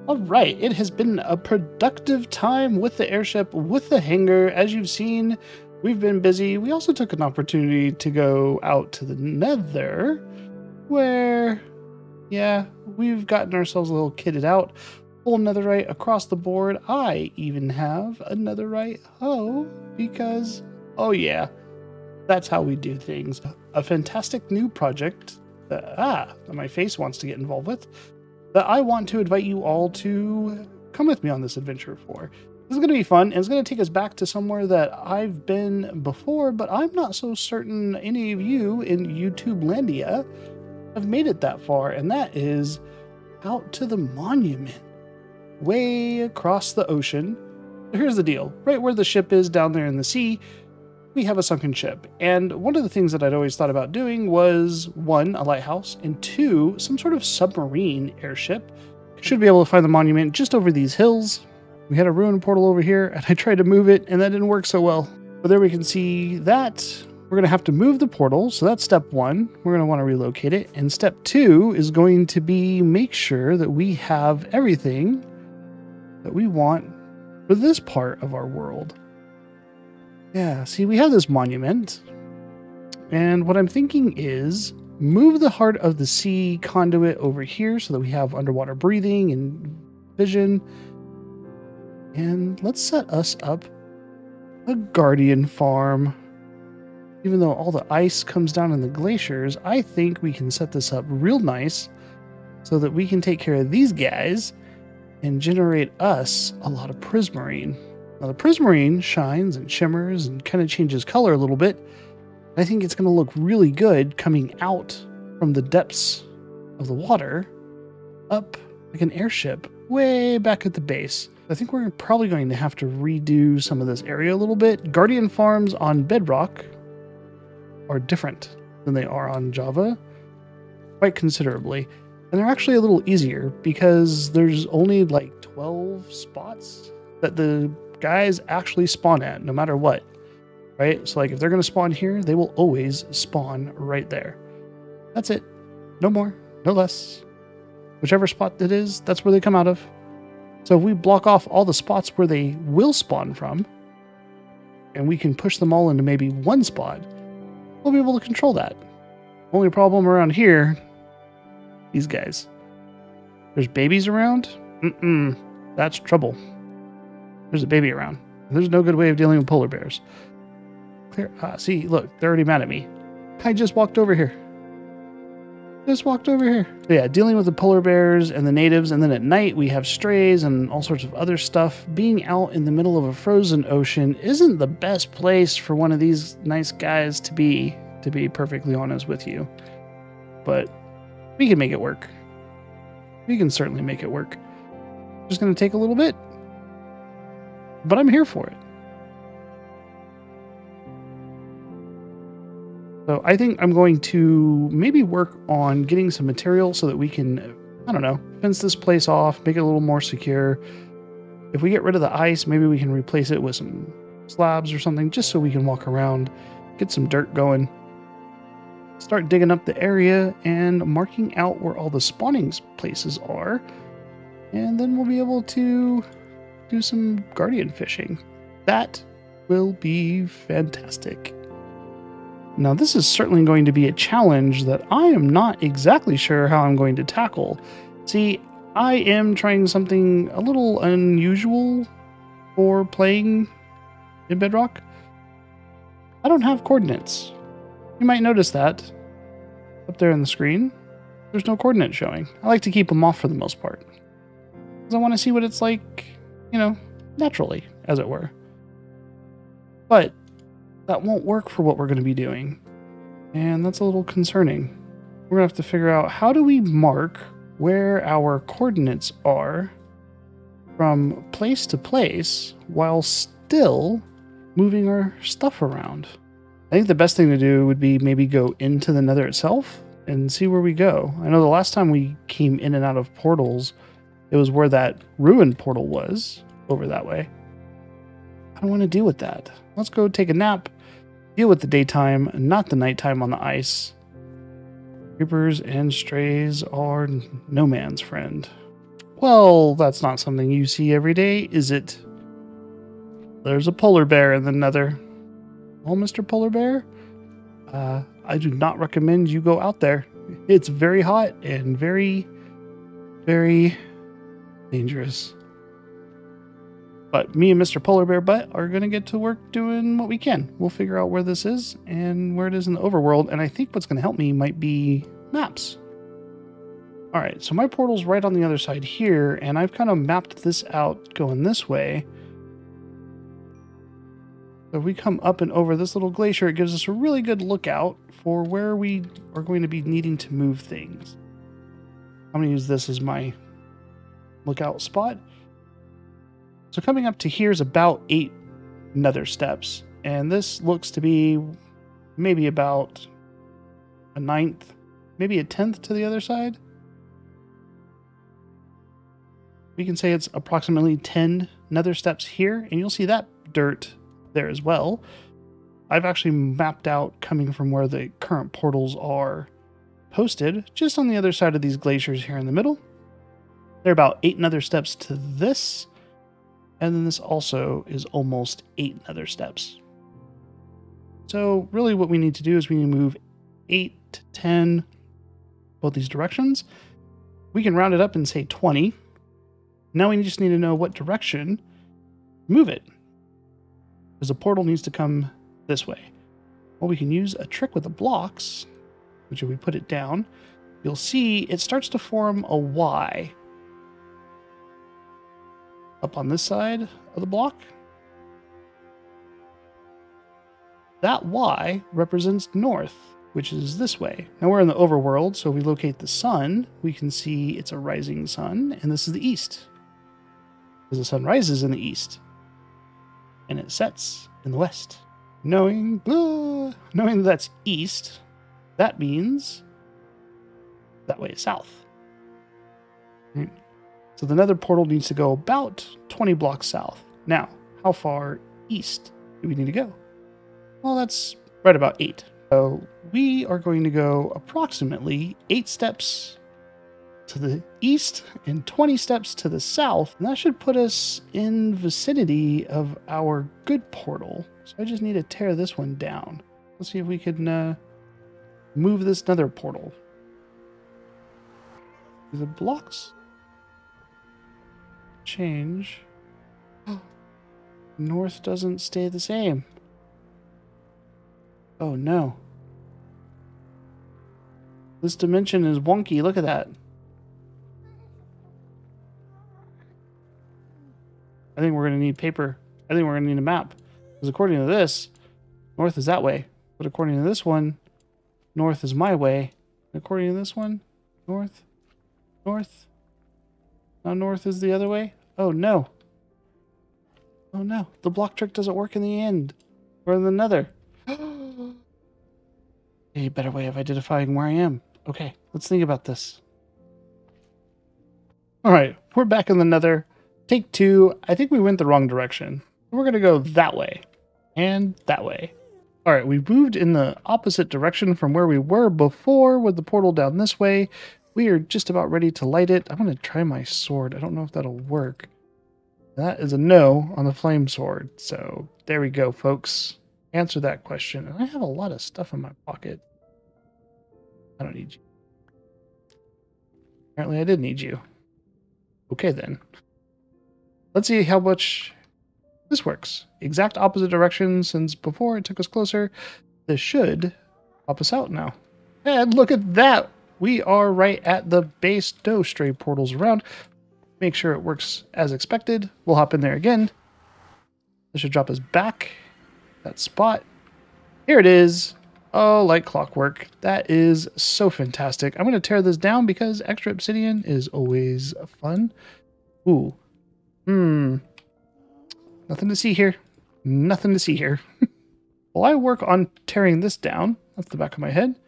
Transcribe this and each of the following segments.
All right, it has been a productive time with the airship, with the hangar. As you've seen, we've been busy. We also took an opportunity to go out to the Nether, where, yeah, we've gotten ourselves a little kitted out. Full netherite across the board. I even have a netherite hoe because, oh yeah, that's how we do things. A fantastic new project that my face wants to get involved with, that I want to invite you all to come with me on this adventure for. This is going to be fun, and it's going to take us back to somewhere that I've been before, but I'm not so certain any of you in YouTube Landia have made it that far, and that is out to the monument, way across the ocean. Here's the deal. Right where the ship is down there in the sea, we have a sunken ship. And one of the things that I'd always thought about doing was, one, a lighthouse, and two, some sort of submarine airship. Should be able to find the monument just over these hills. We had a ruined portal over here, and I tried to move it, and that didn't work so well. But there we can see that. We're going to have to move the portal, so that's step one. We're going to want to relocate it. And step two is going to be make sure that we have everything that we want for this part of our world. Yeah, see, we have this monument, and what I'm thinking is move the Heart of the Sea conduit over here so that we have underwater breathing and vision, and let's set us up a guardian farm. Even though all the ice comes down in the glaciers, I think we can set this up real nice so that we can take care of these guys and generate us a lot of prismarine. Now, the prismarine shines and shimmers and kind of changes color a little bit. I think it's going to look really good coming out from the depths of the water up like an airship way back at the base. I think we're probably going to have to redo some of this area a little bit. Guardian farms on Bedrock are different than they are on Java, quite considerably. And they're actually a little easier because there's only like 12 spots that the guys actually spawn at, no matter what, right? So like if they're going to spawn here, they will always spawn right there. That's it. No more, no less. Whichever spot it is, that's where they come out of. So if we block off all the spots where they will spawn from, and we can push them all into maybe one spot, we'll be able to control that. Only problem around here, these guys. There's babies around? That's trouble. There's a baby around. There's no good way of dealing with polar bears. Clear. See, look, they're already mad at me. I just walked over here. So yeah, dealing with the polar bears and the natives, and then at night we have strays and all sorts of other stuff. Being out in the middle of a frozen ocean isn't the best place for one of these nice guys to be perfectly honest with you. But we can make it work. We can certainly make it work. Just going to take a little bit, but I'm here for it. So I think I'm going to maybe work on getting some material so that we can, I don't know, fence this place off, make it a little more secure. If we get rid of the ice, maybe we can replace it with some slabs or something, just so we can walk around, get some dirt going. Start digging up the area and marking out where all the spawning places are. And then we'll be able to do some guardian fishing. That will be fantastic. Now, this is certainly going to be a challenge that I am not exactly sure how I'm going to tackle. See, I am trying something a little unusual for playing in Bedrock. I don't have coordinates. You might notice that up there on the screen. There's no coordinates showing. I like to keep them off for the most part, because I want to see what it's like, you know, naturally, as it were. But that won't work for what we're going to be doing, and that's a little concerning. We're going to have to figure out, how do we mark where our coordinates are from place to place while still moving our stuff around? I think the best thing to do would be maybe go into the Nether itself and see where we go. I know the last time we came in and out of portals, it was where that ruined portal was, over that way. I don't want to deal with that. Let's go take a nap, deal with the daytime, not the nighttime on the ice. Creepers and strays are no man's friend. Well, that's not something you see every day, is it? There's a polar bear in the Nether. Oh, Mr. Polar Bear, I do not recommend you go out there. It's very hot and very, very dangerous. But me and Mr. Polar Bear Butt are going to get to work doing what we can. We'll figure out where this is and where it is in the overworld. And I think what's going to help me might be maps. All right, so my portal's right on the other side here, and I've kind of mapped this out going this way. So if we come up and over this little glacier, it gives us a really good lookout for where we are going to be needing to move things. I'm going to use this as my lookout spot. So coming up to here is about 8 nether steps, and this looks to be maybe about a 9th, maybe a 10th to the other side. We can say it's approximately 10 nether steps here, and you'll see that dirt there as well. I've actually mapped out coming from where the current portals are posted, just on the other side of these glaciers here in the middle. There are about 8 nether steps to this, and then this also is almost 8 nether steps. So really what we need to do is we need to move 8 to 10 both these directions. We can round it up and say 20. Now we just need to know what direction to move it, because the portal needs to come this way. Well, we can use a trick with the blocks, which if we put it down, you'll see it starts to form a Y up on this side of the block. That Y represents north, which is this way. Now we're in the overworld, so if we locate the sun, we can see it's a rising sun, and this is the east. Because the sun rises in the east, and it sets in the west. Knowing that's east, that means that way is south. Right? So the nether portal needs to go about 20 blocks south. Now, how far east do we need to go? Well, that's right about 8. So we are going to go approximately 8 steps to the east and 20 steps to the south, and that should put us in vicinity of our good portal. So I just need to tear this one down. Let's see if we can move this nether portal. Do the blocks change? North doesn't stay the same. Oh no. This dimension is wonky. Look at that. I think we're going to need paper. I think we're going to need a map. Because according to this, north is that way. But according to this one, north is my way. And according to this one, north. Now north is the other way. Oh no. Oh no. The block trick doesn't work in the end. Or in the nether. A better way of identifying where I am. Okay, let's think about this. Alright, we're back in the nether. Take 2. I think we went the wrong direction. We're going to go that way. And that way. Alright, we moved in the opposite direction from where we were before with the portal down this way. We are just about ready to light it. I'm going to try my sword. I don't know if that'll work. That is a no on the flame sword. So there we go, folks. Answer that question. And I have a lot of stuff in my pocket. I don't need you. Apparently I did need you. Okay then. Let's see how much this works. Exact opposite direction since before it took us closer. This should help us out now. And look at that. We are right at the base. No stray portals around. Make sure it works as expected. We'll hop in there again. This should drop us back. That spot. Here it is. Oh, like clockwork. That is so fantastic. I'm going to tear this down because extra obsidian is always fun. Ooh. Nothing to see here. Nothing to see here. While I work on tearing this down, that's the back of my head,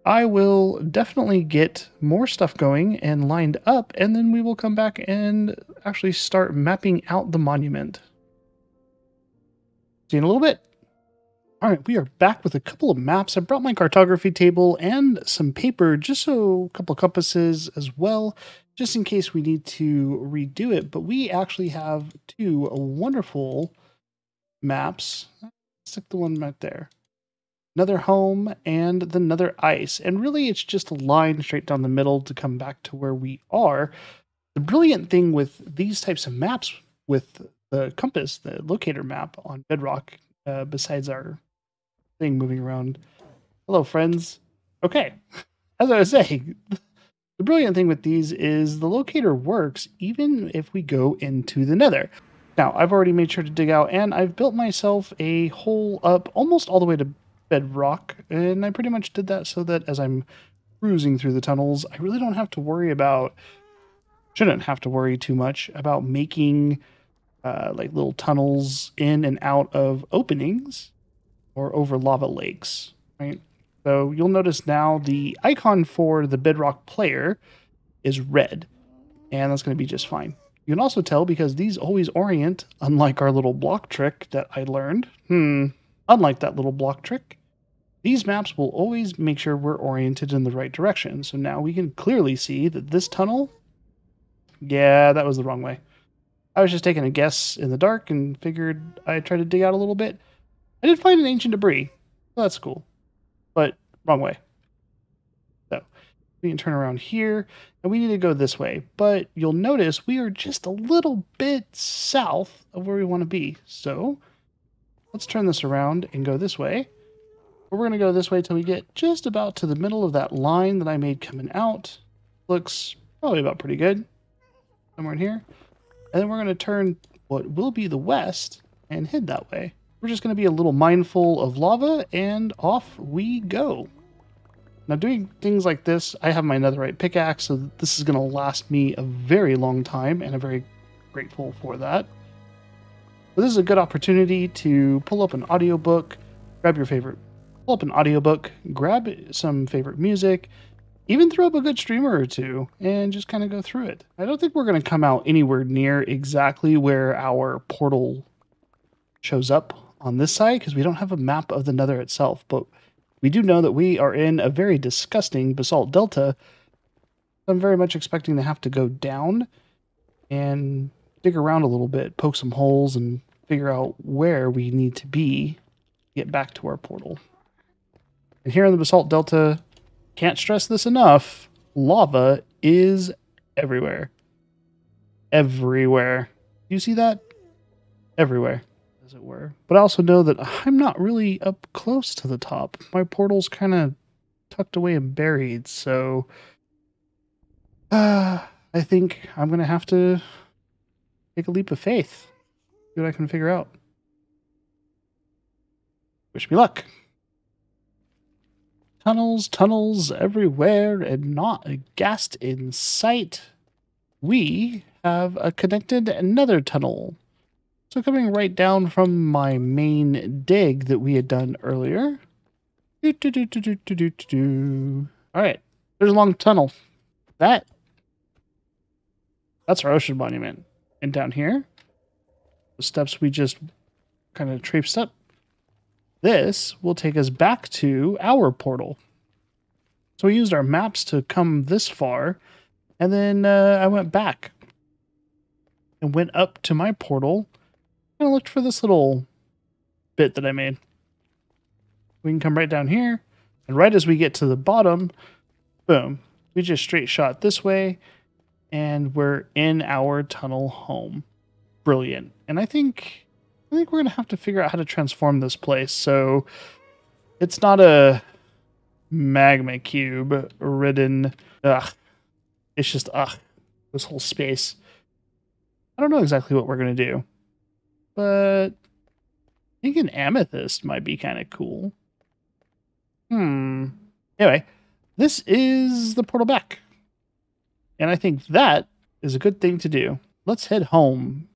I will definitely get more stuff going and lined up, and then we will come back and actually start mapping out the monument. See you in a little bit. All right, we are back with a couple of maps. I brought my cartography table and some paper, just so a couple of compasses as well, just in case we need to redo it. But we actually have two wonderful maps. Stick the one right there. Nether Home and the Nether Ice. And really, it's just a line straight down the middle to come back to where we are. The brilliant thing with these types of maps, with the compass, the locator map on Bedrock, besides our thing moving around. Hello, friends. Okay, as I was saying, the brilliant thing with these is the locator works even if we go into the Nether. Now, I've already made sure to dig out, and I've built myself a hole up almost all the way to bedrock, and I pretty much did that so that as I'm cruising through the tunnels, I really don't have to worry about, shouldn't have to worry too much about making like little tunnels in and out of openings or over lava lakes, right? So you'll notice now the icon for the bedrock player is red, and that's going to be just fine. You can also tell because these always orient, unlike our little block trick that I learned. Unlike that little block trick, these maps will always make sure we're oriented in the right direction. So now we can clearly see that this tunnel, yeah, that was the wrong way. I was just taking a guess in the dark and figured I'd try to dig out a little bit. I did find an ancient debris. So that's cool. But wrong way. So we can turn around here, and we need to go this way. But you'll notice we are just a little bit south of where we want to be. So let's turn this around and go this way. We're going to go this way till we get just about to the middle of that line that I made coming out. Looks probably about pretty good. Somewhere in here. And then we're going to turn what will be the west and head that way. We're just going to be a little mindful of lava, and off we go. Now, doing things like this, I have my netherite pickaxe, so this is going to last me a very long time, and I'm very grateful for that. But this is a good opportunity to pull up an audiobook, grab some favorite music, even throw up a good streamer or two, and just kind of go through it. I don't think we're going to come out anywhere near exactly where our portal shows up on this side, because we don't have a map of the Nether itself, but we do know that we are in a very disgusting basalt delta. I'm very much expecting to have to go down and dig around a little bit, poke some holes, and figure out where we need to be to get back to our portal. And here in the basalt delta, can't stress this enough, lava is everywhere. Everywhere. You see that? Everywhere, as it were. But I also know that I'm not really up close to the top. My portal's kind of tucked away and buried, so I think I'm going to have to take a leap of faith. See what I can figure out. Wish me luck. Tunnels everywhere, and not a ghast in sight. We have a connected nether tunnel. So coming right down from my main dig that we had done earlier. Alright, there's a long tunnel. That's our ocean monument. And down here, the steps we just kind of traipsed up. This will take us back to our portal. So we used our maps to come this far, and then I went back and went up to my portal and looked for this little bit that I made. We can come right down here, and right as we get to the bottom, boom, we just straight shot this way, and we're in our tunnel home. Brilliant. And I think we're going to have to figure out how to transform this place. So it's not a magma cube ridden. It's just, this whole space. I don't know exactly what we're going to do, but I think an amethyst might be kind of cool. Anyway, this is the portal back. And I think that is a good thing to do. Let's head home